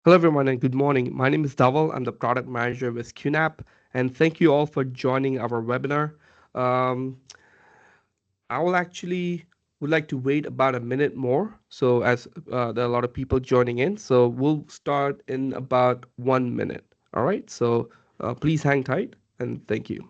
Hello, everyone, and good morning. My name is Dhaval. I'm the product manager with QNAP, and thank you all for joining our webinar. Um, I will actually would like to wait about a minute more, so as there are a lot of people joining in, so we'll start in about 1 minute. All right, so please hang tight, and thank you.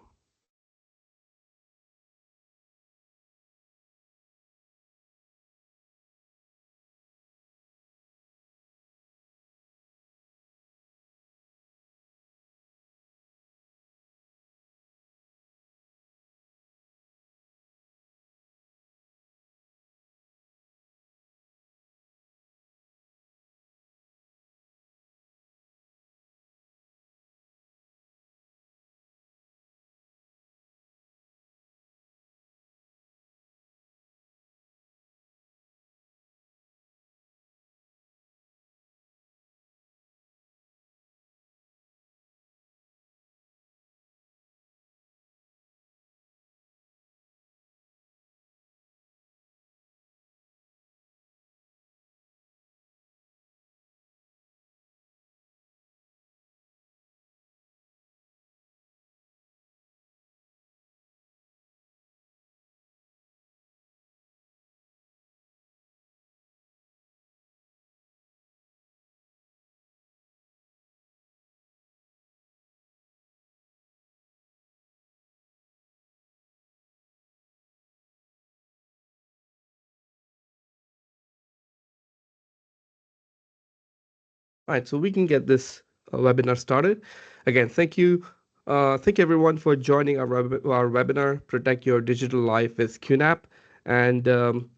All right, so we can get this webinar started. Again, thank you. Thank everyone for joining our webinar, Protect Your Digital Life with QNAP. And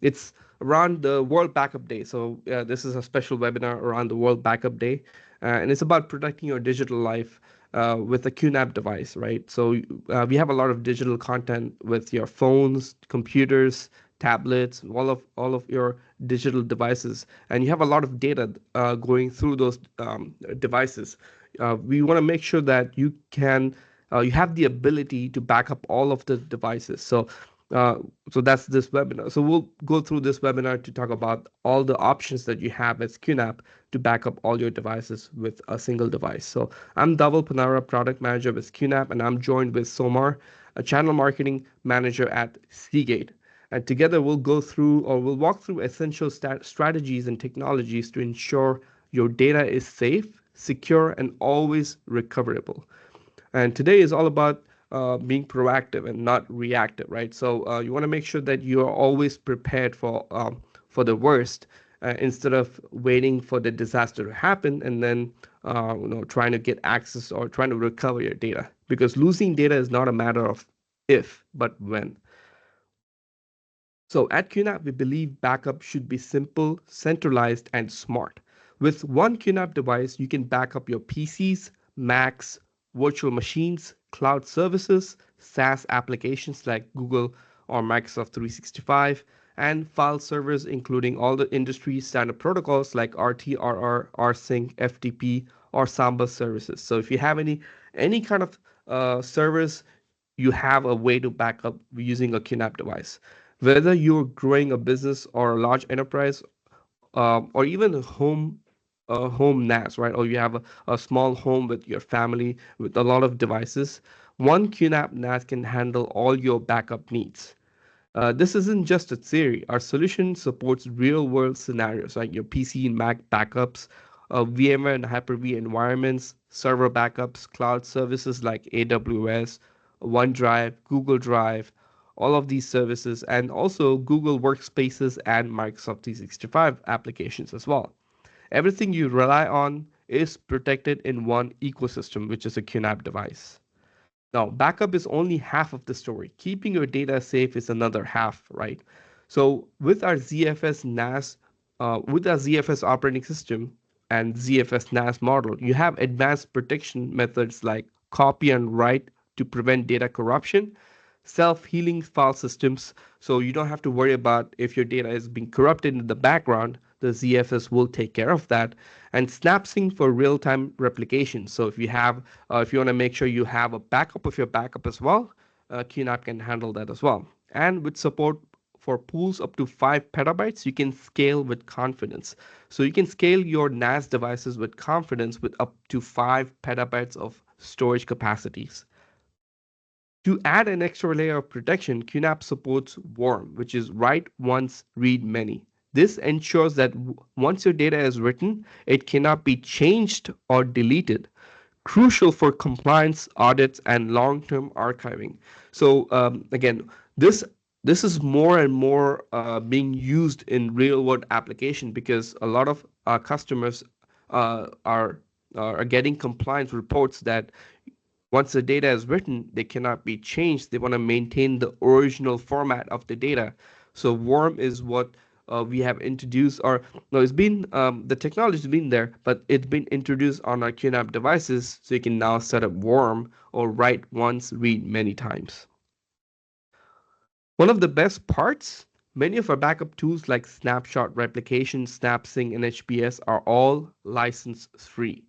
it's around the World Backup Day. So this is a special webinar around the World Backup Day. And it's about protecting your digital life with a QNAP device, right? So we have a lot of digital content with your phones, computers, tablets, all of your digital devices, and you have a lot of data going through those devices. We want to make sure that you have the ability to back up all of the devices. Uh, so that's this webinar. So we'll go through this webinar to talk about all the options that you have as QNAP to back up all your devices with a single device. So I'm Dhaval Panara, product manager with QNAP, and I'm joined with Somar, a channel marketing manager at Seagate. And together we'll walk through essential strategies and technologies to ensure your data is safe, secure, and always recoverable. And today is all about being proactive and not reactive, right? So you want to make sure that you are always prepared for the worst instead of waiting for the disaster to happen and then trying to get access or trying to recover your data. Because losing data is not a matter of if, but when. So at QNAP, we believe backup should be simple, centralized, and smart. With one QNAP device, you can back up your PCs, Macs, virtual machines, cloud services, SaaS applications like Google or Microsoft 365, and file servers, including all the industry standard protocols like RTRR, rsync, FTP, or Samba services. So if you have any kind of servers, you have a way to back up using a QNAP device. Whether you're growing a business or a large enterprise, or even a home NAS, right? Or you have a small home with your family with a lot of devices, one QNAP NAS can handle all your backup needs. This isn't just a theory. Our solution supports real-world scenarios like your PC and Mac backups, VMware and Hyper-V environments, server backups, cloud services like AWS, OneDrive, Google Drive, all of these services, and also Google Workspaces and Microsoft 365 applications as well. Everything you rely on is protected in one ecosystem, which is a QNAP device. Now, backup is only half of the story. Keeping your data safe is another half, right? So, with our ZFS operating system and ZFS NAS model, you have advanced protection methods like copy and write to prevent data corruption, self-healing file systems, so you don't have to worry about if your data is being corrupted in the background. The ZFS will take care of that, and SnapSync for real-time replication. So if you want to make sure you have a backup of your backup as well, QNAP can handle that as well. And with support for pools up to 5 petabytes, you can scale with confidence. So you can scale your NAS devices with confidence with up to 5 petabytes of storage capacities. To add an extra layer of protection, QNAP supports WARM, which is write once, read many. This ensures that once your data is written, it cannot be changed or deleted, crucial for compliance, audits, and long-term archiving. So again, this this is more and more being used in real-world application because a lot of our customers are getting compliance reports that once the data is written, they cannot be changed. They want to maintain the original format of the data. So Worm is what we have introduced, or no, it's been the technology's been there, but it's been introduced on our QNAP devices, so you can now set up Worm or write once, read many times. One of the best parts, many of our backup tools like Snapshot Replication, SnapSync, and HBS are all license free.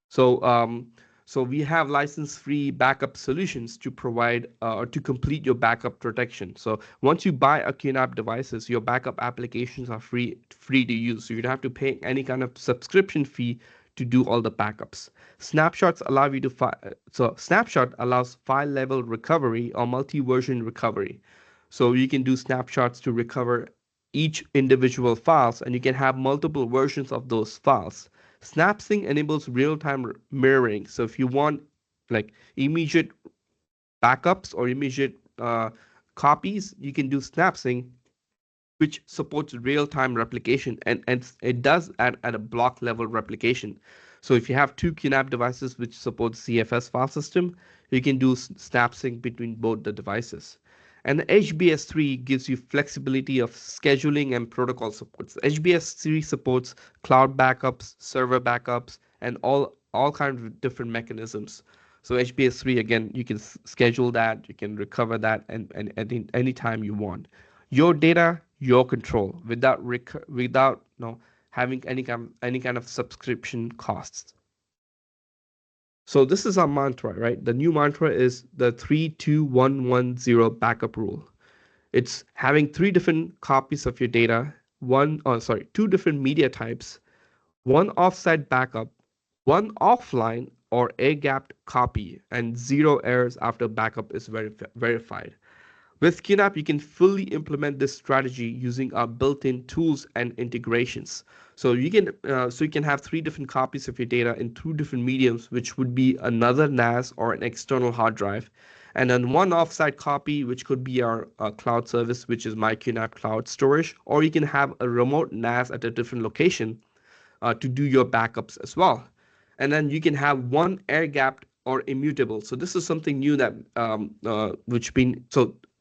So, so we have license-free backup solutions to provide or to complete your backup protection. So once you buy a QNAP devices, your backup applications are free to use. So you don't have to pay any kind of subscription fee to do all the backups. Snapshots allow you to so Snapshot allows file level recovery or multi-version recovery. So you can do snapshots to recover each individual files, and you can have multiple versions of those files. SnapSync enables real-time mirroring. So if you want like immediate backups or immediate copies, you can do SnapSync, which supports real-time replication, and it does at a block level replication. So if you have two QNAP devices which support CFS file system, you can do SnapSync between both the devices. And the HBS3 gives you flexibility of scheduling and protocol supports. HBS3 supports cloud backups, server backups, and all kinds of different mechanisms. So HBS3, again, you can schedule that, you can recover that, and any time you want. Your data, your control, without having any kind of subscription costs. So this is our mantra, right? The new mantra is the 3-2-1-1-0 backup rule. It's having 3 different copies of your data, two different media types, 1 offsite backup, 1 offline or air-gapped copy, and 0 errors after backup is verified. With QNAP, you can fully implement this strategy using our built-in tools and integrations. So you can have 3 different copies of your data in 2 different mediums, which would be another NAS or an external hard drive, and then 1 offsite copy, which could be our cloud service, which is my QNAP Cloud Storage, or you can have a remote NAS at a different location to do your backups as well. And then you can have 1 air-gapped or immutable. So this is something new that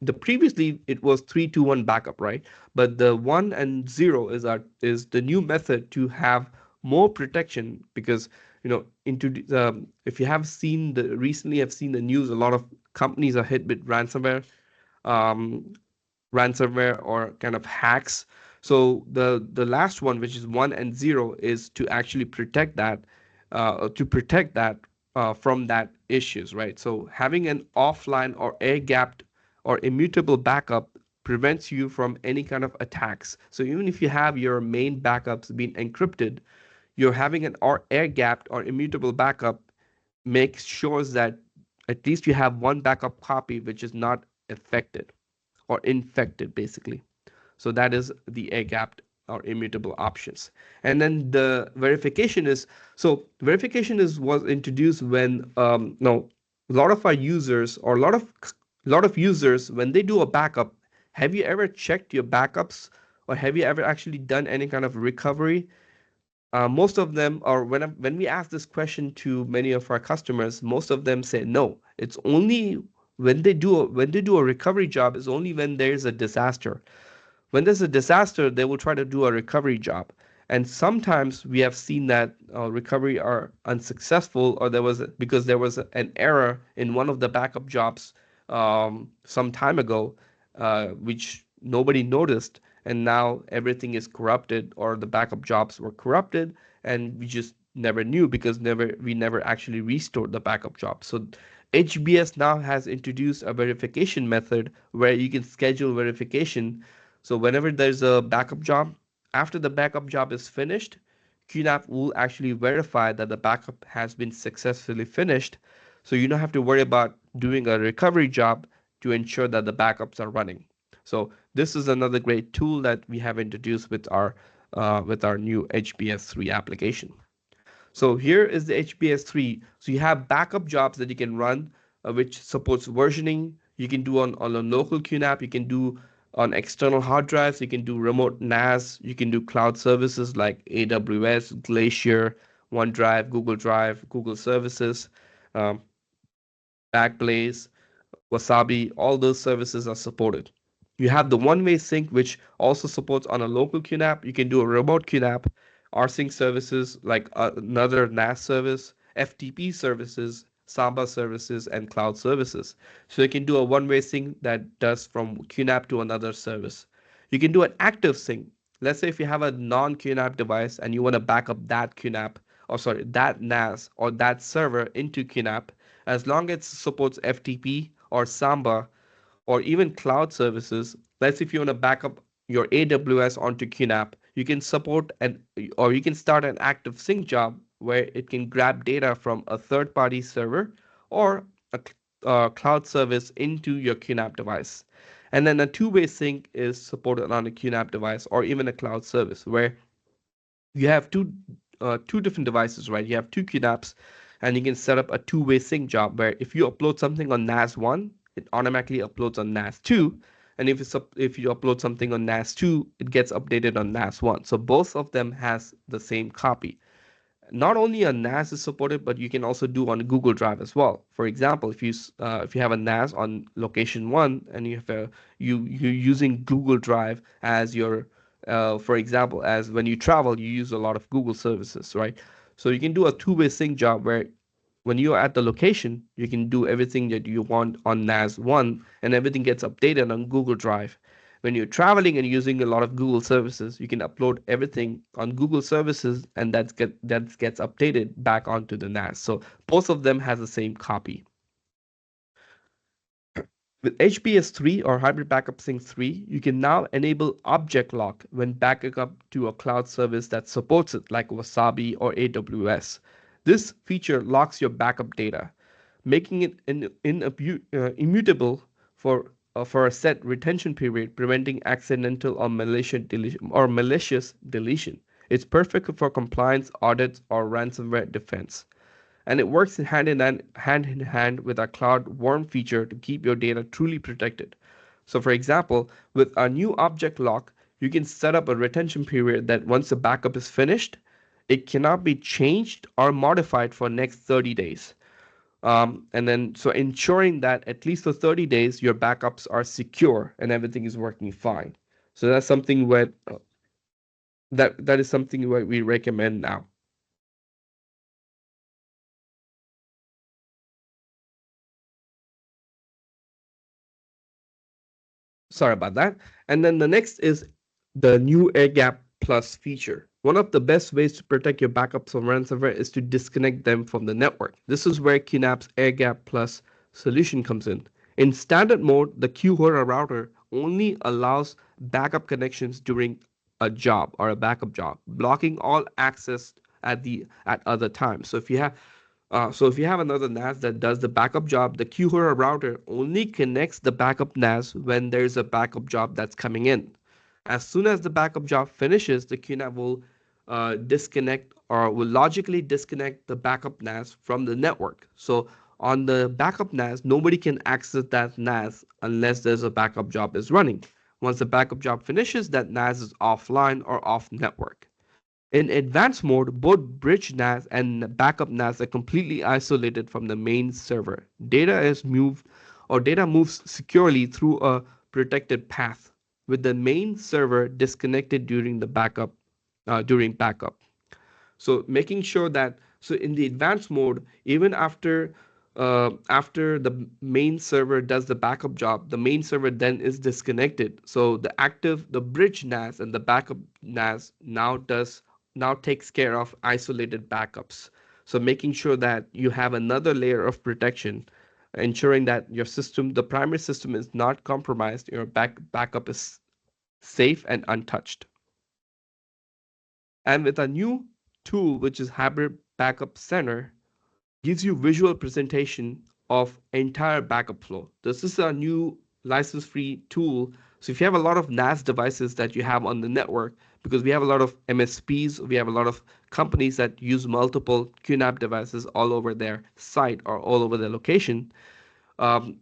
the previously it was 3-2-1 backup, right? But the 1 and 0 is the new method to have more protection because if you have seen recently have seen the news, a lot of companies are hit with um, ransomware or kind of hacks. So the last one, which is 1 and 0, is to actually protect that from that issues, right? So having an offline or air-gapped or immutable backup prevents you from any kind of attacks. So even if you have your main backups being encrypted, you're having an air-gapped or immutable backup makes sure that at least you have 1 backup copy which is not affected or infected, basically. So that is the air-gapped or immutable options. And then the verification is was introduced when no a lot of our users or a lot of users, when they do a backup, have you ever checked your backups or have you ever actually done any kind of recovery? Most of them, or when we ask this question to many of our customers, most of them say no. It's only when they do a recovery job is only when there's a disaster. When there's a disaster, they will try to do a recovery job. And sometimes we have seen that recovery are unsuccessful, or because there was an error in one of the backup jobs some time ago, which nobody noticed, and now everything is corrupted, or the backup jobs were corrupted, and we just never knew because we never actually restored the backup job. So HBS now has introduced a verification method where you can schedule verification So whenever there's a backup job, after the backup job is finished, QNAP will actually verify that the backup has been successfully finished. So you don't have to worry about doing a recovery job to ensure that the backups are running. So this is another great tool that we have introduced with our new HBS3 application. So here is the HBS3. So you have backup jobs that you can run, which supports versioning. You can do on a local QNAP. You can do on external hard drives. You can do remote NAS. You can do cloud services like AWS, Glacier, OneDrive, Google Drive, Google Services, um, Backblaze, Wasabi, all those services are supported. You have the one-way sync, which also supports on a local QNAP. You can do a remote QNAP, rsync services like another NAS service, FTP services, Samba services, and cloud services. So you can do a one-way sync that does from QNAP to another service. You can do an active sync. Let's say if you have a non-QNAP device and you want to back up that QNAP, or sorry, that NAS or that server into QNAP, as long as it supports FTP or Samba or even cloud services. Let's say if you want to back up your AWS onto QNAP, you can support or you can start an active sync job where it can grab data from a third-party server or a cloud service into your QNAP device. And then a two-way sync is supported on a QNAP device or even a cloud service where you have two different devices, right? You have two QNAPs, and you can set up a two-way sync job where if you upload something on NAS one, it automatically uploads on NAS two, and if you upload something on NAS two, it gets updated on NAS one. So both of them has the same copy. Not only a NAS is supported, but you can also do on Google Drive as well. For example, if you have a NAS on location one and you're using Google Drive as your for example, as when you travel, you use a lot of Google services, right? So you can do a two-way sync job where when you're at the location, you can do everything that you want on NAS one, and everything gets updated on Google Drive. When you're traveling and using a lot of Google services, you can upload everything on Google services, and that gets updated back onto the NAS. So both of them has the same copy. With HBS3 or Hybrid Backup Sync 3, you can now enable object lock when backing up to a cloud service that supports it, like Wasabi or AWS. This feature locks your backup data, making it immutable for a set retention period, preventing accidental or malicious deletion. It's perfect for compliance audits or ransomware defense, and it works hand in hand with our cloud warm feature to keep your data truly protected. So for example, with our new object lock, you can set up a retention period that once the backup is finished, it cannot be changed or modified for next 30 days. And then so ensuring that at least for 30 days your backups are secure and everything is working fine. So that's something where that is something where we recommend now. Sorry about that. And then the next is the new Air Gap Plus feature. One of the best ways to protect your backups from ransomware is to disconnect them from the network. This is where QNAP's Air Gap Plus solution comes in. In standard mode, the QHORA router only allows backup connections during a job or a backup job, blocking all access at other times. So if you have another NAS that does the backup job, the QHORA router only connects the backup NAS when there's a backup job that's coming in. As soon as the backup job finishes, the QNAP will disconnect or will logically disconnect the backup NAS from the network. So on the backup NAS, nobody can access that NAS unless there's a backup job is running. Once the backup job finishes, that NAS is offline or off network. In advanced mode, both bridge NAS and backup NAS are completely isolated from the main server. Data moves securely through a protected path, with the main server disconnected during backup. So making sure that so in the advanced mode, even after the main server does the backup job, the main server then is disconnected. So the bridge NAS and the backup NAS now takes care of isolated backups. So making sure that you have another layer of protection, ensuring that your system, the primary system, is not compromised, your backup is safe and untouched. And with a new tool, which is Hybrid Backup Center, gives you visual presentation of entire backup flow. This is a new license-free tool. So if you have a lot of NAS devices that you have on the network, because we have a lot of MSPs, we have a lot of companies that use multiple QNAP devices all over their site or all over their location, um,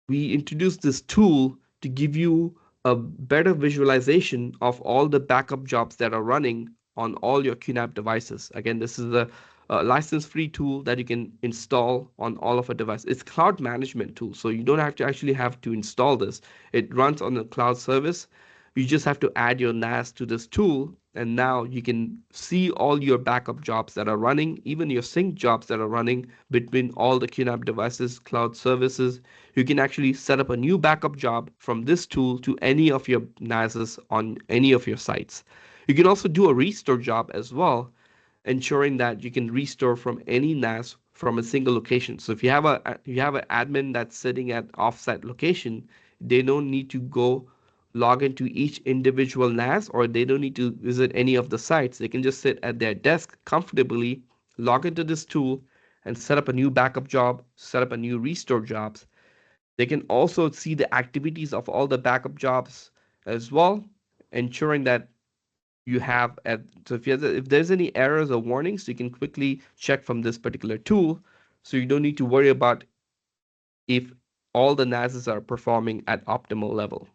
we introduced this tool to give you a better visualization of all the backup jobs that are running on all your QNAP devices. Again, this is a license-free tool that you can install on all of our devices. It's cloud management tool, so you don't actually have to install this. It runs on a cloud service. You just have to add your NAS to this tool, and now you can see all your backup jobs that are running, even your sync jobs that are running between all the QNAP devices, cloud services. You can actually set up a new backup job from this tool to any of your NASs on any of your sites. You can also do a restore job as well, ensuring that you can restore from any NAS from a single location. So if you have an admin that's sitting at offsite location, they don't need to go log into each individual NAS, or they don't need to visit any of the sites. They can just sit at their desk comfortably, log into this tool, and set up a new backup job, set up a new restore jobs. They can also see the activities of all the backup jobs as well, ensuring that you have so if there's any errors or warnings, you can quickly check from this particular tool, so you don't need to worry about if all the NASs are performing at optimal level.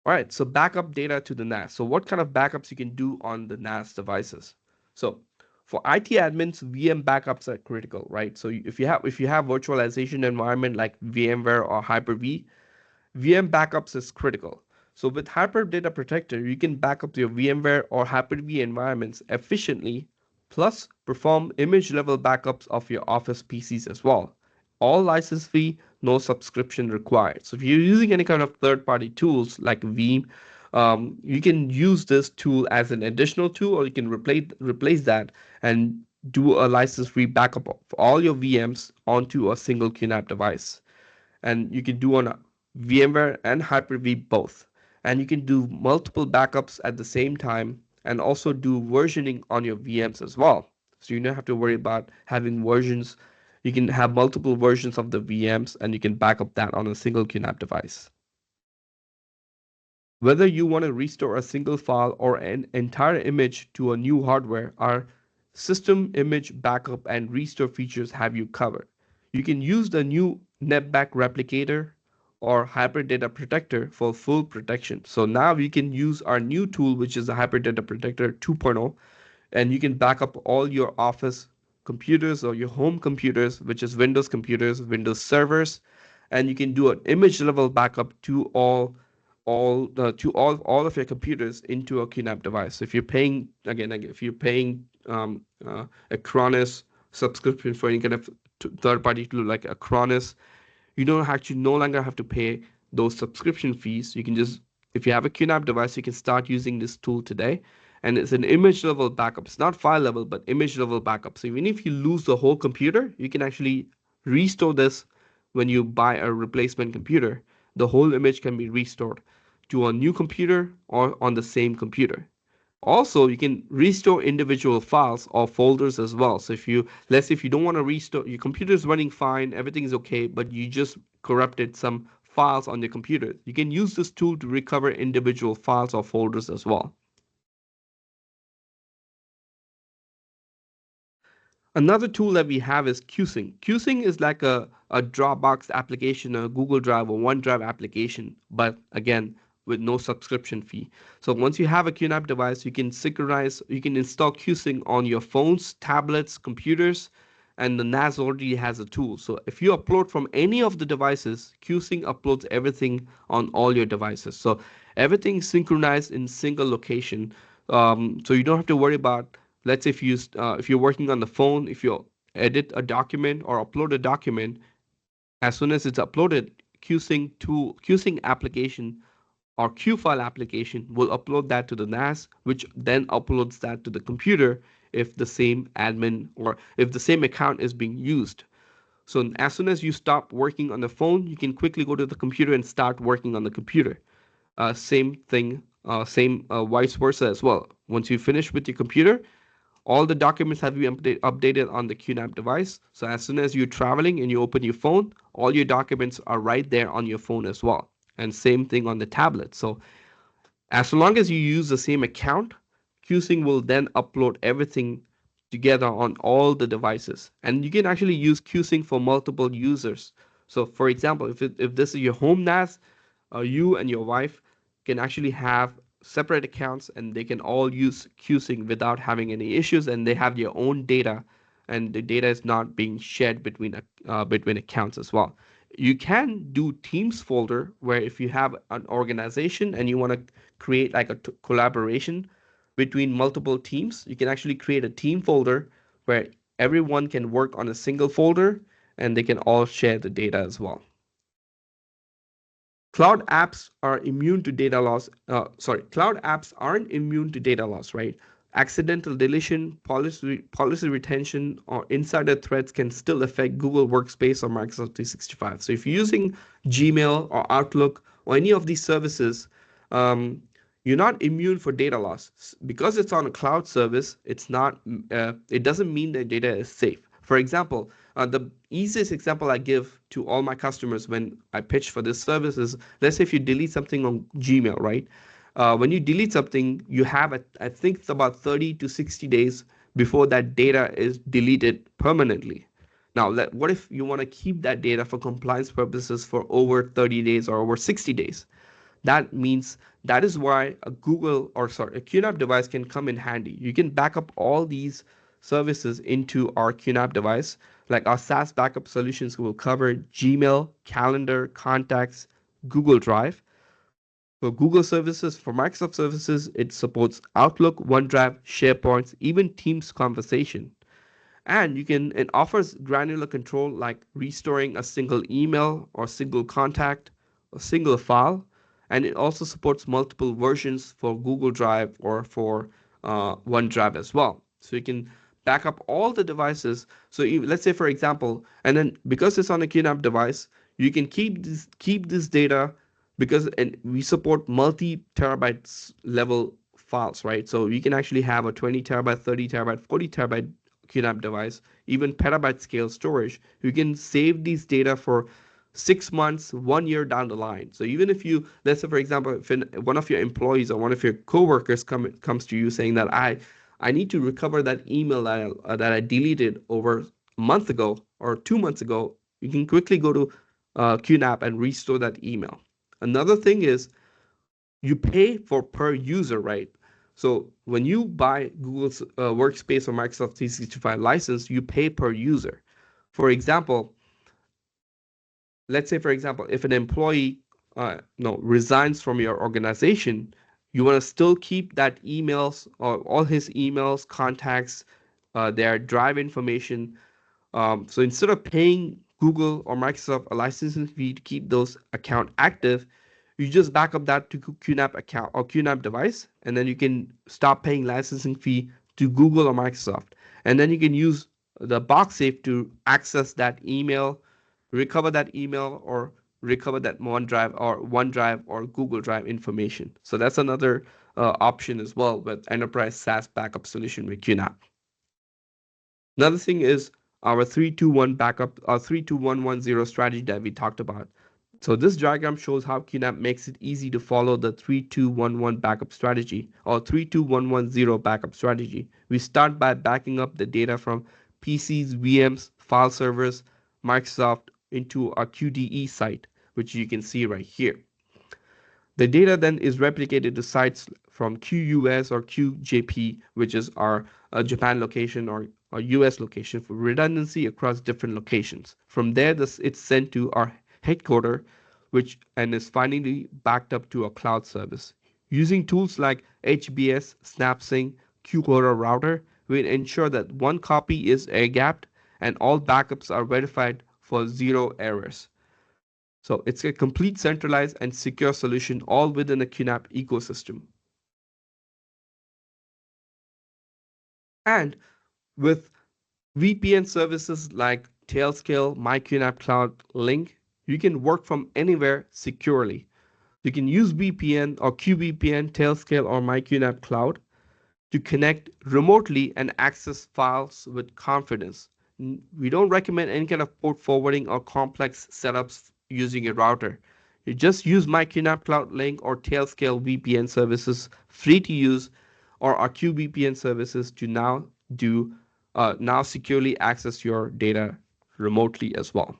All right, so backup data to the NAS. So what kind of backups you can do on the NAS devices? So for IT admins, VM backups are critical, right? So if you have virtualization environment like VMware or Hyper-V, VM backups is critical. So with Hyper Data Protector, you can back up your VMware or Hyper-V environments efficiently, plus perform image level backups of your Office PCs as well. All license free, no subscription required. So if you're using any kind of third-party tools like Veeam, you can use this tool as an additional tool, or you can replace that and do a license-free backup of all your VMs onto a single QNAP device. And you can do on a VMware and Hyper-V both. And you can do multiple backups at the same time and also do versioning on your VMs as well. So you don't have to worry about having versions. You can have multiple versions of the VMs and you can back up that on a single QNAP device. Whether you want to restore a single file or an entire image to a new hardware, our system image backup and restore features have you covered. You can use the new NetBack replicator or Hyper Data Protector for full protection. So now we can use our new tool, which is the Hyper Data Protector 2.0, and you can back up all your office computers or your home computers, which is Windows computers, Windows servers, and you can do an image level backup to all of your computers into a QNAP device. So if you're paying if you're paying a Cronus subscription for any kind of third party tool like Acronis, you don't actually no longer have to pay those subscription fees. You can just, if you have a QNAP device, you can start using this tool today. And it's an image level backup. It's not file level, but image level backup. So even if you lose the whole computer, you can actually restore this when you buy a replacement computer. The whole image can be restored to a new computer or on the same computer. Also, you can restore individual files or folders as well. So let's say if you don't want to restore, your computer is running fine, everything is okay, but you just corrupted some files on your computer, you can use this tool to recover individual files or folders as well. Another tool that we have is QSync. QSync is like a Dropbox application, a Google Drive or OneDrive application, but again, with no subscription fee. So once you have a QNAP device, you can synchronize, you can install QSync on your phones, tablets, computers, and the NAS already has a tool. So if you upload from any of the devices, QSync uploads everything on all your devices. So everything is synchronized in single location. So you don't have to worry about, let's say if you're working on the phone, if you edit a document or upload a document, as soon as it's uploaded, QSync application or QFile application will upload that to the NAS, which then uploads that to the computer if the same admin or if the same account is being used. So as soon as you stop working on the phone, you can quickly go to the computer and start working on the computer. Same thing, same vice versa as well. Once you finish with your computer, all the documents have been updated on the QNAP device. So as soon as you're traveling and you open your phone, all your documents are right there on your phone as well. And same thing on the tablet. So as long as you use the same account, QSync will then upload everything together on all the devices. And you can actually use QSync for multiple users. So for example, if this is your home NAS, you and your wife can actually have separate accounts and they can all use QSync without having any issues, and they have their own data, and the data is not being shared between accounts as well. You can do Teams folder where if you have an organization and you want to create like a collaboration between multiple teams, you can actually create a team folder where everyone can work on a single folder and they can all share the data as well. Cloud apps are immune to data loss. Cloud apps aren't immune to data loss, right? Accidental deletion, policy retention, or insider threats can still affect Google Workspace or Microsoft 365. So if you're using Gmail or Outlook or any of these services, um, you're not immune for data loss because it's on a cloud service. It's not. It doesn't mean that data is safe. For example, the easiest example I give to all my customers when I pitch for this service is, let's say if you delete something on Gmail, right? When you delete something, you have, I think it's about 30 to 60 days before that data is deleted permanently. Now, what if you want to keep that data for compliance purposes for over 30 days or over 60 days? That means that is why a a QNAP device can come in handy. You can back up all these services into our QNAP device. Like our SaaS backup solutions will cover Gmail, Calendar, Contacts, Google Drive. For Google services, for Microsoft services, it supports Outlook, OneDrive, SharePoint, even Teams conversation. And it offers granular control like restoring a single email or single contact or single file. And it also supports multiple versions for Google Drive or for OneDrive as well. So you can back up all the devices. So let's say, for example, and then because it's on a QNAP device, you can keep this data because and we support multi terabytes level files, right? So you can actually have a 20 terabyte, 30 terabyte, 40 terabyte QNAP device, even petabyte scale storage. You can save these data for 6 months, 1 year down the line. So even if you, let's say for example, if one of your employees or one of your coworkers comes to you saying that I need to recover that email that I deleted over a month ago or 2 months ago, you can quickly go to QNAP and restore that email. Another thing is you pay for per user, right? So when you buy Google's Workspace or Microsoft 365 license, you pay per user. For example, let's say, for example, if an employee no resigns from your organization, you want to still keep that emails or all his emails, contacts, their drive information. So instead of paying Google or Microsoft a licensing fee to keep those account active, you just back up that to QNAP account or QNAP device, and then you can stop paying licensing fee to Google or Microsoft. And then you can use the box safe to access that email, recover that email, or recover that OneDrive or Google Drive information. So that's another option as well with enterprise SaaS backup solution with QNAP. Another thing is our 3-2-1 backup, our 3-2-1-1-0 strategy that we talked about. So this diagram shows how QNAP makes it easy to follow the 3-2-1-1 backup strategy or 3-2-1-1-0 backup strategy. We start by backing up the data from PCs, VMs, file servers, Microsoft into our QDE site, which you can see right here. The data then is replicated to sites from QUS or QJP, which is our Japan location or US location for redundancy across different locations. From there, it's sent to our headquarter, which and is finally backed up to a cloud service. Using tools like HBS, SnapSync, QQuota Router, we ensure that one copy is air-gapped and all backups are verified for zero errors. So it's a complete centralized and secure solution all within the QNAP ecosystem. And with VPN services like Tailscale, My QNAP Cloud link, you can work from anywhere securely. You can use VPN or QVPN, Tailscale, or My QNAP Cloud to connect remotely and access files with confidence. We don't recommend any kind of port forwarding or complex setups using a router. You just use my QNAP Cloud Link or Tailscale VPN services, free to use, or our QVPN services to now securely access your data remotely as well.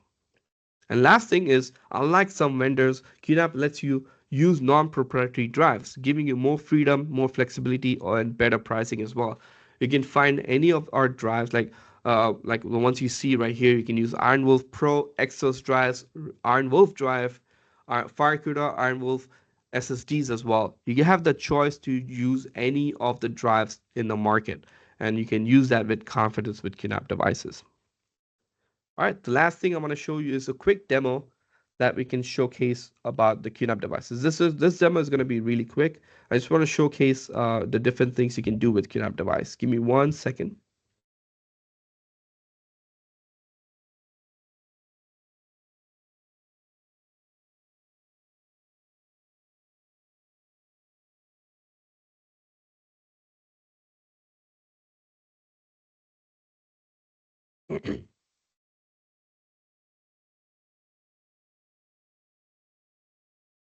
And last thing is, unlike some vendors, QNAP lets you use non-proprietary drives, giving you more freedom, more flexibility, and better pricing as well. You can find any of our drives, like the ones you see right here. You can use Iron Wolf Pro, Exos drives, Iron Wolf drive, FireCuda, Iron Wolf SSDs as well. You have the choice to use any of the drives in the market, and you can use that with confidence with QNAP devices. All right, the last thing I'm going to show you is a quick demo that we can showcase about the QNAP devices. This demo is going to be really quick. I just want to showcase the different things you can do with QNAP device. Give me 1 second.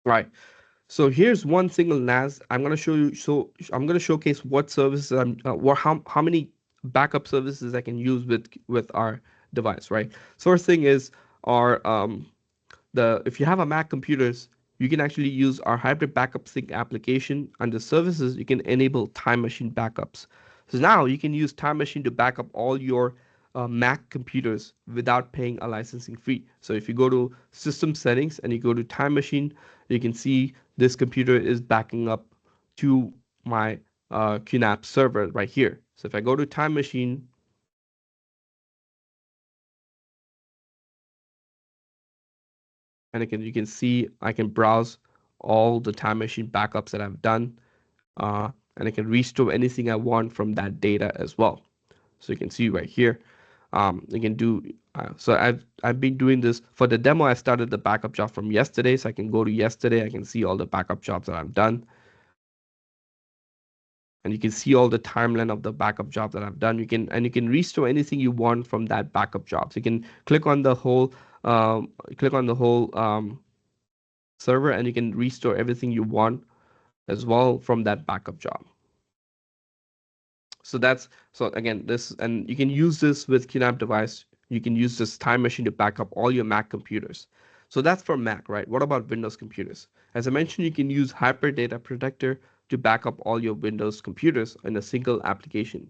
Right. So here's one single NAS. I'm going to show you. So I'm going to showcase what services what how many backup services I can use with our device. Right. So first thing is our if you have a Mac computers, you can actually use our hybrid backup sync application. Under services, you can enable time machine backups. So now you can use time machine to back up all your Mac computers without paying a licensing fee. So if you go to system settings and you go to time machine, you can see this computer is backing up to my QNAP server right here. So if I go to time machine, and you can see I can browse all the time machine backups that I've done, and I can restore anything I want from that data as well. So you can see right here, you can do. So I've been doing this for the demo. I started the backup job from yesterday, so I can go to yesterday. I can see all the backup jobs that I've done, and you can see all the timeline of the backup job that I've done. You can restore anything you want from that backup job. So you can click on the whole server, and you can restore everything you want as well from that backup job. So again, this, and you can use this with QNAP device. You can use this time machine to back up all your Mac computers. So that's for Mac, right? What about Windows computers? As I mentioned, you can use Hyper Data Protector to back up all your Windows computers in a single application.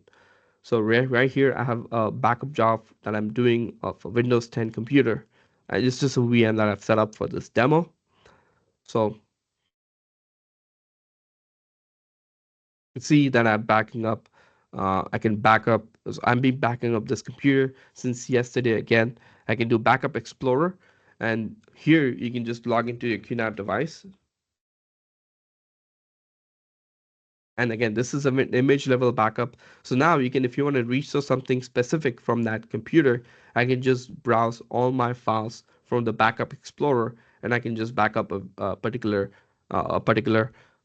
So right here, I have a backup job that I'm doing of a Windows 10 computer. And it's just a VM that I've set up for this demo. So see that I'm backing up. I can back up. So I'm been backing up this computer since yesterday again. I can do Backup Explorer, and here you can just log into your QNAP device. And again, this is an image level backup. So now you can, if you want to restore something specific from that computer, I can just browse all my files from the Backup Explorer, and I can just back up a particular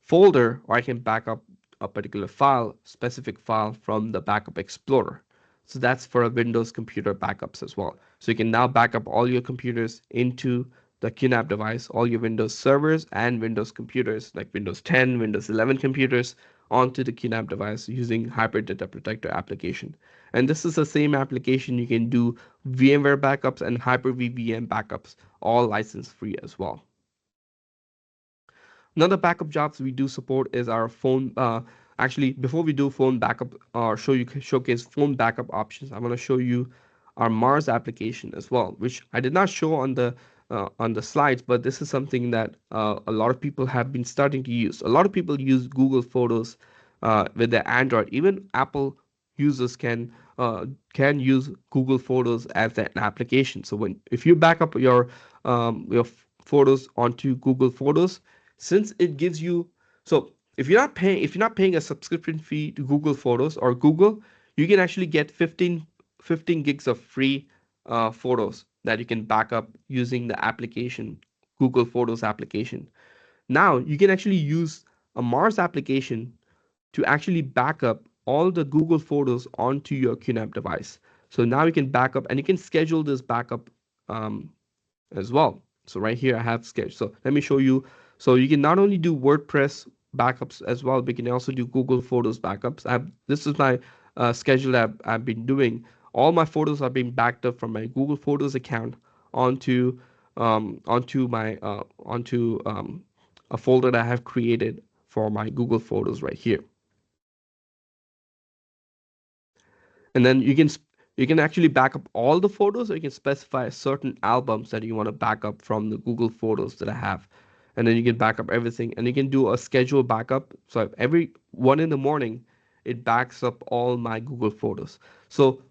folder, or I can back up a particular file, specific file from the Backup Explorer. So that's for a Windows computer backups as well. So you can now back up all your computers into the QNAP device, all your Windows servers and Windows computers like Windows 10, Windows 11 computers onto the QNAP device using Hyper Data Protector application. And this is the same application you can do VMware backups and Hyper-V VM backups, all license free as well. Another backup jobs we do support is our phone. Actually, before we do phone backup or showcase phone backup options, I'm going to show you our Mars application as well, which I did not show on the slides, but this is something that a lot of people have been starting to use. A lot of people use Google Photos with their Android. Even Apple users can use Google Photos as an application. So if you back up your photos onto Google Photos, since it gives you, so if you're not paying a subscription fee to Google Photos or Google, you can actually get 15 gigs of free photos that you can back up using the application, Google Photos application. Now you can actually use a Mars application to actually back up all the Google Photos onto your QNAP device. So now you can back up and you can schedule this backup um, as well. So right here I have sketch. So let me show you. So you can not only do WordPress backups as well, but you can also do Google Photos backups. This is my schedule that I've been doing. All my photos are being backed up from my Google Photos account onto a folder that I have created for my Google Photos right here. And then you can actually back up all the photos, or you can specify certain albums that you want to back up from the Google Photos that I have. And then you can back up everything, and you can do a schedule backup. So every 1 in the morning, it backs up all my Google Photos. So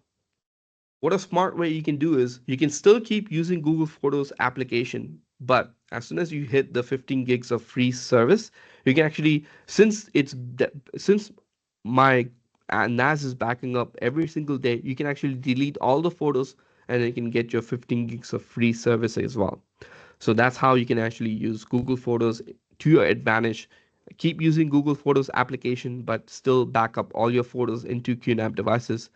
what a smart way you can do is you can still keep using Google Photos application, but as soon as you hit the 15 gigs of free service, you can actually, since my NAS is backing up every single day, you can actually delete all the photos and you can get your 15 gigs of free service as well. So that's how you can actually use Google Photos to your advantage. Keep using Google Photos application, but still back up all your photos into QNAP devices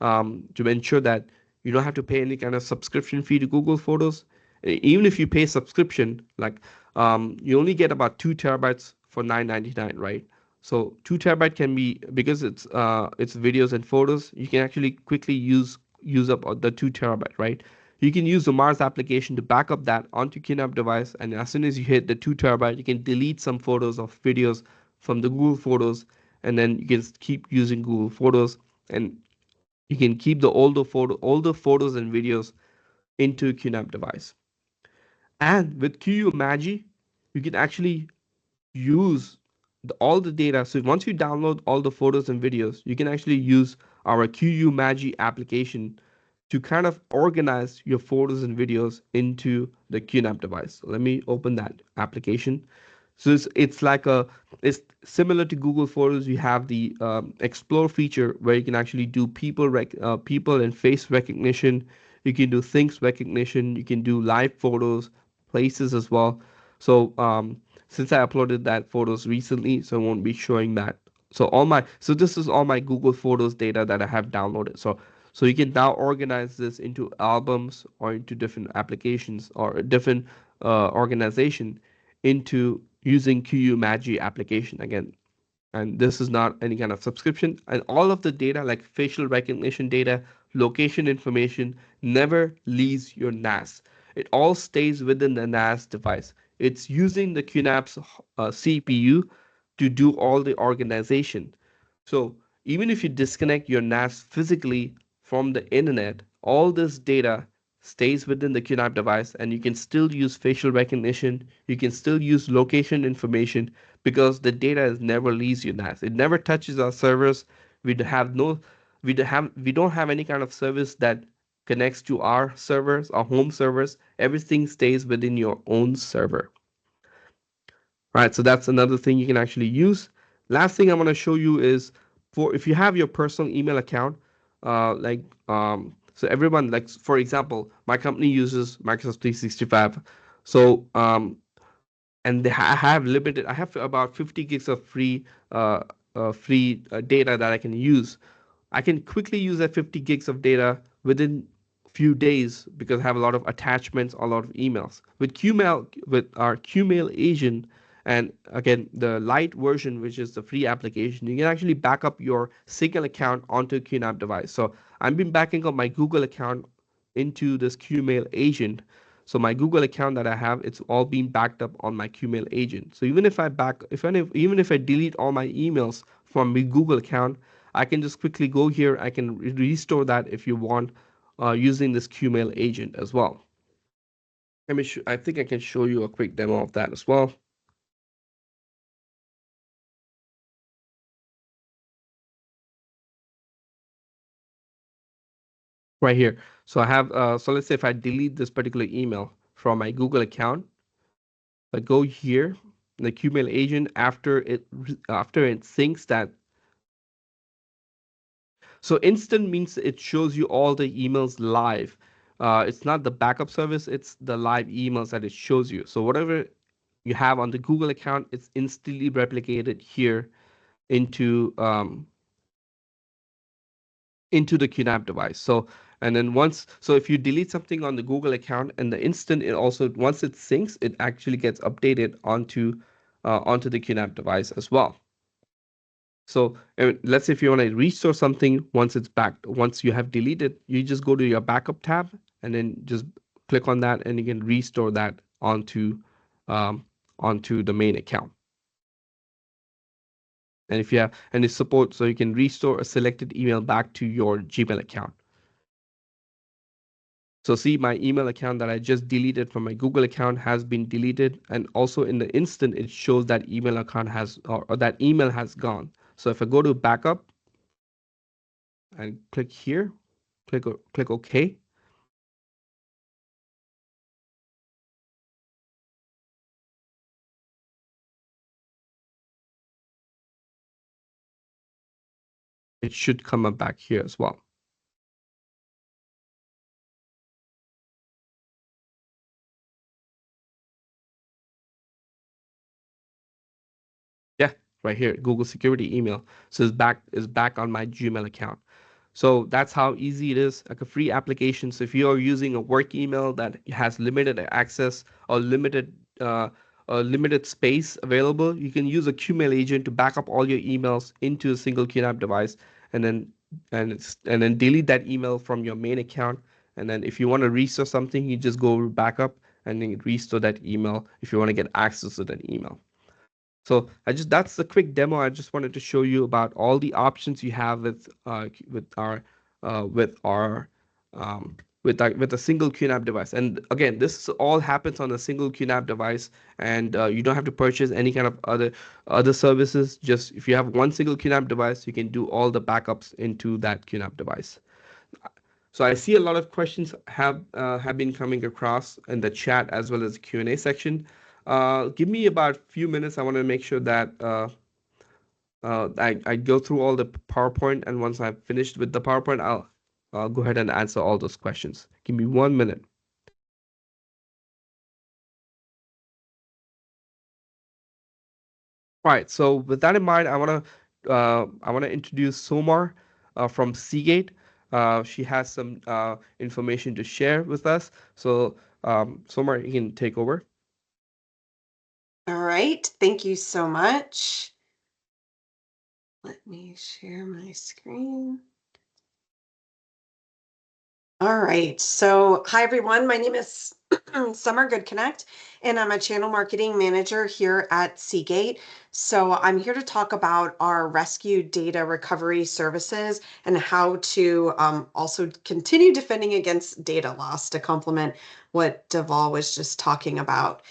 to ensure that you don't have to pay any kind of subscription fee to Google Photos. Even if you pay subscription, like you only get about 2 TB for $9.99, right? So 2 TB can be, because it's videos and photos, you can actually quickly use up the 2 TB, right? You can use the Mars application to back up that onto QNAP device, and as soon as you hit the 2 TB, you can delete some photos of videos from the Google Photos, and then you can keep using Google Photos, and you can keep the older photos and videos into QNAP device. And with QU Magi, you can actually use all the data. So once you download all the photos and videos, you can actually use our QU Magi application to kind of organize your photos and videos into the QNAP device. So let me open that application. So it's similar to Google Photos. You have the Explore feature where you can actually do people and face recognition. You can do things recognition. You can do live photos, places as well. So since I uploaded that photos recently, so I won't be showing that. So this is all my Google Photos data that I have downloaded. So you can now organize this into albums or into different applications or a different organization into using QU Magi application again. And this is not any kind of subscription. And all of the data, like facial recognition data, location information, never leaves your NAS. It all stays within the NAS device. It's using the QNAP's CPU to do all the organization. So even if you disconnect your NAS physically from the internet, all this data stays within the QNAP device, and you can still use facial recognition. You can still use location information because the data is never leaves your NAS. It never touches our servers. We have no, we don't have any kind of service that connects to our servers, our home servers. Everything stays within your own server. Right, so that's another thing you can actually use. Last thing I'm going to show you is for if you have your personal email account, so everyone, like for example, my company uses Microsoft 365. So and I have about 50 gigs of free data that I can use. I can quickly use that 50 gigs of data within few days because I have a lot of attachments, a lot of emails. With Qmail, with our Qmail agent, and again the light version, which is the free application, you can actually back up your single account onto a QNAP device. So I've been backing up my Google account into this Qmail agent. So my Google account that I have, it's all being backed up on my Qmail agent. So even if I delete all my emails from my Google account, I can just quickly go here. I can restore that if you want, using this Qmail agent as well. I think I can show you a quick demo of that as well. Right here. So I have, so let's say if I delete this particular email from my Google account, I go here, the Qmail agent, after it syncs that. So instant means it shows you all the emails live. it's not the backup service, it's the live emails that it shows you. So whatever you have on the Google account, it's instantly replicated here into into the QNAP device. So and then so if you delete something on the Google account, and the instant it also once it syncs, it actually gets updated onto the QNAP device as well. So let's say if you want to restore something once it's backed, once you have deleted, you just go to your backup tab and then just click on that, and you can restore that um, onto the main account. And if you have, and it's support, so you can restore a selected email back to your Gmail account. So see, my email account that I just deleted from my Google account has been deleted, and also in the instant it shows that email account has or that email has gone. So if I go to backup and click here, click OK. It should come up back here as well. Yeah, right here, Google security email. So it's back on my Gmail account. So that's how easy it is, like a free application. So if you're using a work email that has limited access or limited space available, you can use a QMail agent to back up all your emails into a single QNAP device, and then delete that email from your main account. And then if you want to restore something, you just go backup and then restore that email if you want to get access to that email. So that's the quick demo. I just wanted to show you about all the options you have with our with our with a single QNAP device. And again, this all happens on a single QNAP device, and you don't have to purchase any kind of other services. Just if you have one single QNAP device, you can do all the backups into that QNAP device. So I see a lot of questions have been coming across in the chat as well as the Q&A section. Give me about a few minutes. I want to make sure that I go through all the PowerPoint, and once I've finished with the PowerPoint, I'll go ahead and answer all those questions. Give me 1 minute. All right. So with that in mind, I want to introduce Somar from Seagate. She has some information to share with us. So Somar, you can take over. All right, thank you so much. Let me share my screen. All right, so hi everyone, my name is Summer Goodconnect, and I'm a channel marketing manager here at Seagate. So I'm here to talk about our rescue data recovery services and how to also continue defending against data loss to complement what Deval was just talking about.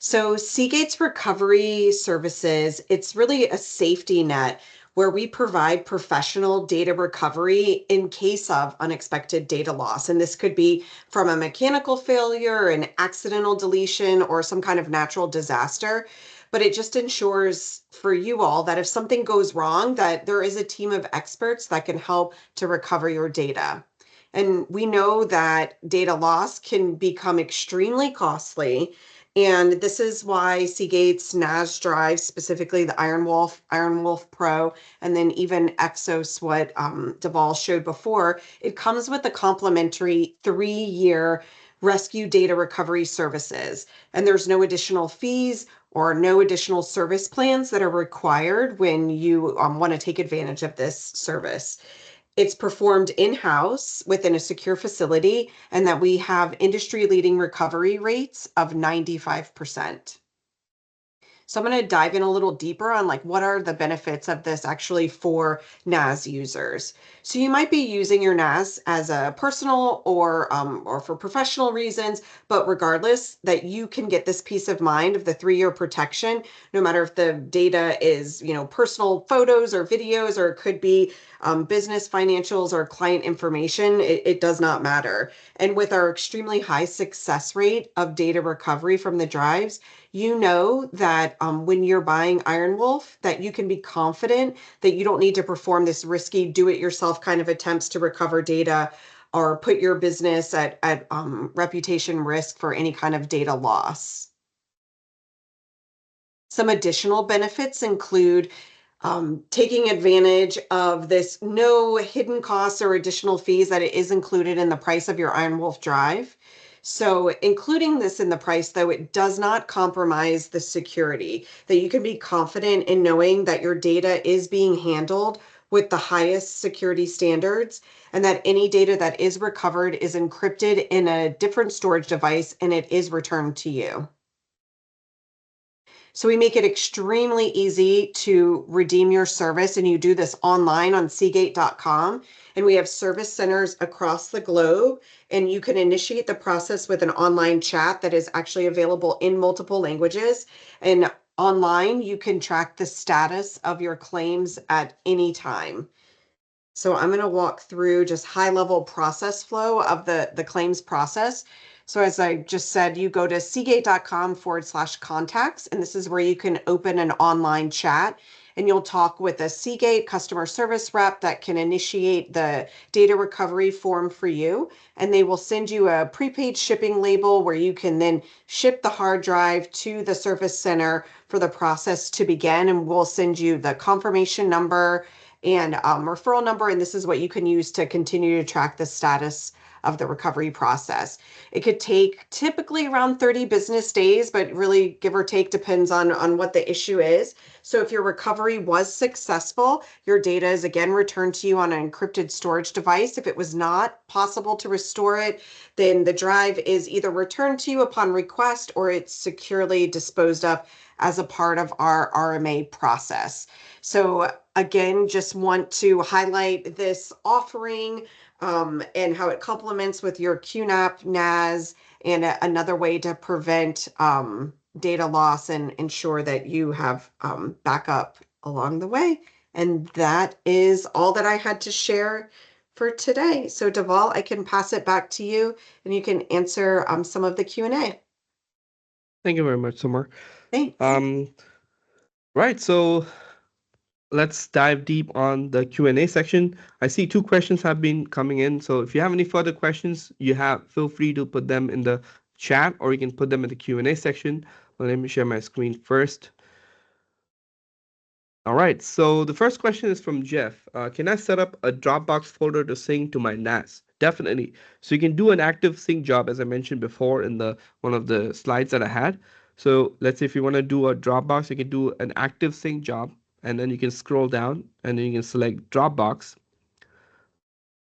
So Seagate's recovery services, it's really a safety net where we provide professional data recovery in case of unexpected data loss. And this could be from a mechanical failure, an accidental deletion, or some kind of natural disaster. But it just ensures for you all that if something goes wrong, that there is a team of experts that can help to recover your data. And we know that data loss can become extremely costly. And this is why Seagate's NAS drives, specifically the Iron Wolf Pro, and then even Exos, what Deval showed before, it comes with a complimentary 3-year rescue data recovery services. And there's no additional fees or no additional service plans that are required when you want to take advantage of this service. It's performed in-house within a secure facility, and that we have industry-leading recovery rates of 95%. So I'm going to dive in a little deeper on like what are the benefits of this actually for NAS users. So you might be using your NAS as a personal or for professional reasons, but regardless, that you can get this peace of mind of the 3-year protection, no matter if the data is personal photos or videos, or it could be business financials or client information. It does not matter. And with our extremely high success rate of data recovery from the drives, you know that when you're buying Iron Wolf, that you can be confident that you don't need to perform this risky do-it-yourself kind of attempts to recover data or put your business at reputation risk for any kind of data loss. Some additional benefits include taking advantage of this no hidden costs or additional fees that it is included in the price of your Iron Wolf drive. So including this in the price, though, it does not compromise the security, that you can be confident in knowing that your data is being handled with the highest security standards, and that any data that is recovered is encrypted in a different storage device and it is returned to you. So we make it extremely easy to redeem your service, and you do this online on Seagate.com. And we have service centers across the globe, and you can initiate the process with an online chat that is actually available in multiple languages. And online, you can track the status of your claims at any time. So I'm going to walk through just high level process flow of the claims process. So as I just said, you go to seagate.com/contacts, and this is where you can open an online chat, and you'll talk with a Seagate customer service rep that can initiate the data recovery form for you. And they will send you a prepaid shipping label where you can then ship the hard drive to the service center for the process to begin. And we'll send you the confirmation number and referral number, and this is what you can use to continue to track the status of the recovery process. It could take typically around 30 business days, but really give or take depends on what the issue is. So if your recovery was successful, your data is again returned to you on an encrypted storage device. If it was not possible to restore it, then the drive is either returned to you upon request or it's securely disposed of as a part of our RMA process. So again, just want to highlight this offering and how it complements with your QNAP NAS, and another way to prevent data loss and ensure that you have backup along the way. And that is all that I had to share for today. So Deval, I can pass it back to you, and you can answer some of the Q&A. Thank you very much, Summer. Thanks. Right, so let's dive deep on the Q&A section. I see 2 questions have been coming in. So if you have any further questions, feel free to put them in the chat, or you can put them in the Q&A section. Well, let me share my screen first. All right, so the first question is from Jeff. Can I set up a Dropbox folder to sync to my NAS? Definitely. So you can do an active sync job, as I mentioned before in the one of the slides that I had. So let's say if you want to do a Dropbox, you can do an active sync job, and then you can scroll down, and then you can select Dropbox.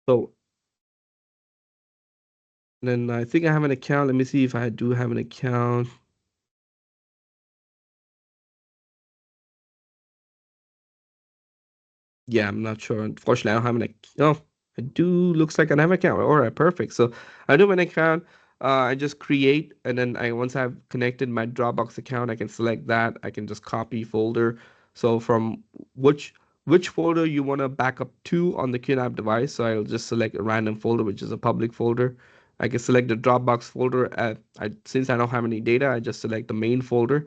So then I think I have an account. Let me see if I do have an account. Yeah, I'm not sure. Unfortunately, I don't have an account. Oh, I do. Looks like I have an account. All right, perfect. So I do have an account. I just create, and then once I've connected my Dropbox account, I can select that. I can just copy folder. So from which folder you want to back up to on the QNAP device. So I'll just select a random folder, which is a public folder. I can select the Dropbox folder. Since I don't have any data, I just select the main folder.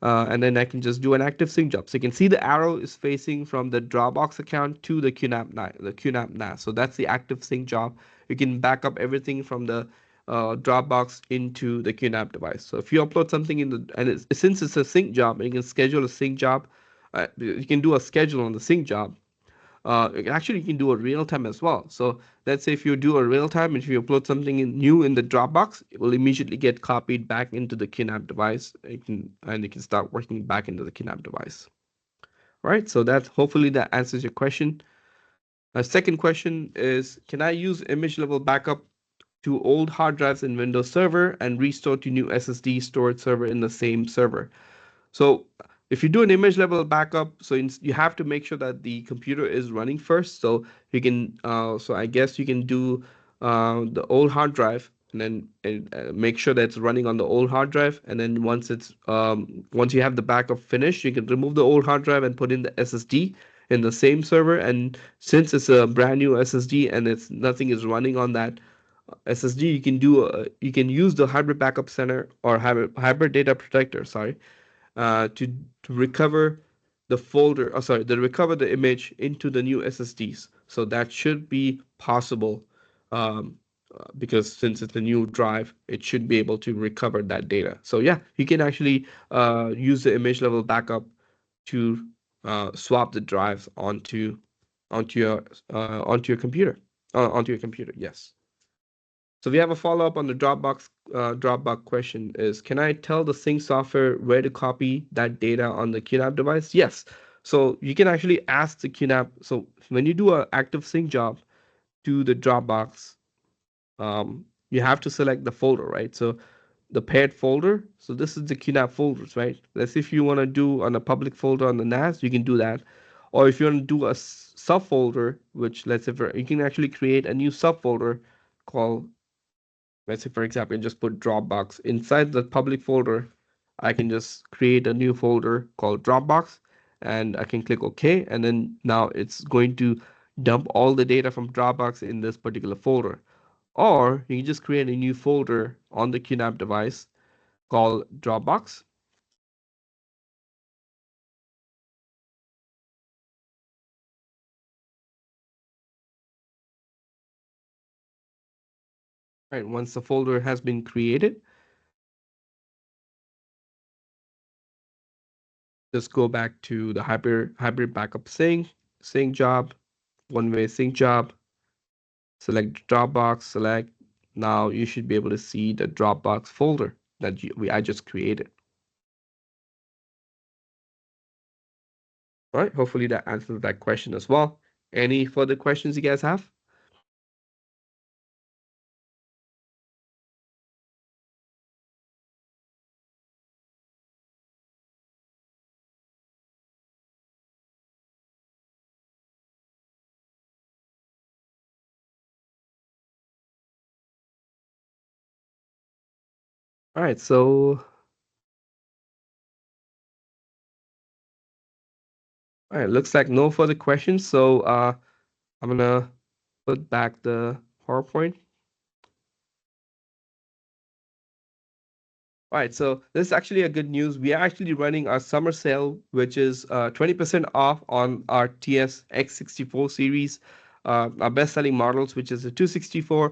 And then I can just do an active sync job. So you can see the arrow is facing from the Dropbox account to the QNAP NAS. So that's the active sync job. You can back up everything from the Dropbox into the QNAP device. So if you upload something since it's a sync job, you can schedule a sync job. You can do a schedule on the sync job. Actually, you can do a real time as well. So let's say if you do a real time, and if you upload something new in the Dropbox, it will immediately get copied back into the QNAP device. And you can start working back into the QNAP device. All right. So hopefully that answers your question. Second question is, can I use image level backup to old hard drives in Windows Server and restore to new SSD storage server in the same server? So if you do an image level backup, so you have to make sure that the computer is running first. So you can, so I guess you can do the old hard drive, and then make sure that it's running on the old hard drive. And then once you have the backup finished, you can remove the old hard drive and put in the SSD in the same server. And since it's a brand new SSD and nothing is running on that SSD, you can use the hybrid backup center or hybrid data protector, sorry, to recover the recover the image into the new SSDs. So that should be possible because since it's a new drive, it should be able to recover that data. So yeah, you can actually use the image level backup to swap the drives onto your computer, onto your computer. Yes. So we have a follow-up on the Dropbox question is, can I tell the sync software where to copy that data on the QNAP device? Yes. So you can actually ask the QNAP. So when you do an active sync job to the Dropbox, you have to select the folder, right? So the paired folder. So this is the QNAP folders, right? That's if you want to do on a public folder on the NAS, you can do that. Or if you want to do a subfolder, which let's say you can actually create a new subfolder called, let's say for example, just put Dropbox inside the public folder. I can just create a new folder called Dropbox, and I can click OK, and then now it's going to dump all the data from Dropbox in this particular folder. Or you can just create a new folder on the QNAP device called Dropbox. Right, once the folder has been created, just go back to the hybrid backup sync job, one-way sync job, select Dropbox, select. Now you should be able to see the Dropbox folder that I just created. All right, hopefully that answers that question as well. Any further questions you guys have? All right, so all right, looks like no further questions. So I'm gonna put back the PowerPoint. All right, so this is actually a good news. We are actually running our summer sale, which is 20% off on our TS X64 series, our best-selling models, which is the 264,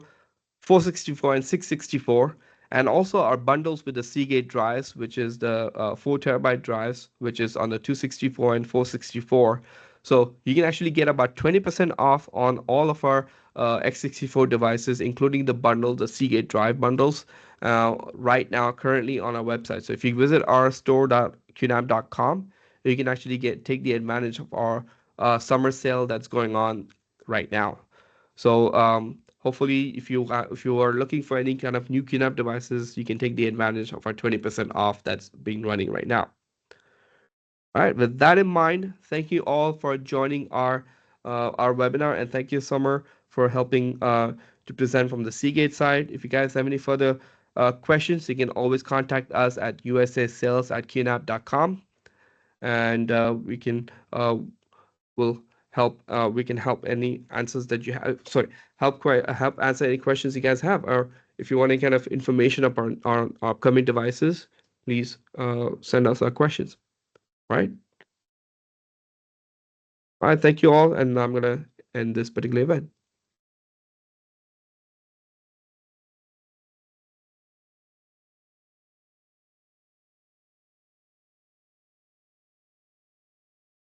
464, and 664, and also our bundles with the Seagate drives, which is the 4 terabyte drives, which is on the 264 and 464. So you can actually get about 20% off on all of our x64 devices, including the bundle, the Seagate drive bundles, right now currently on our website. So if you visit our store.qnap.com, you can actually take the advantage of our summer sale that's going on right now. So hopefully, if you are looking for any kind of new QNAP devices, you can take the advantage of our 20% off that's being running right now. All right, with that in mind, thank you all for joining our webinar, and thank you, Summer, for helping to present from the Seagate side. If you guys have any further questions, you can always contact us at usasales@qnap.com, and will help we can help any answers that you have. Sorry, help answer any questions you guys have, or if you want any kind of information about our upcoming devices, please send us our questions. Right. All right, thank you all, and I'm gonna end this particular event.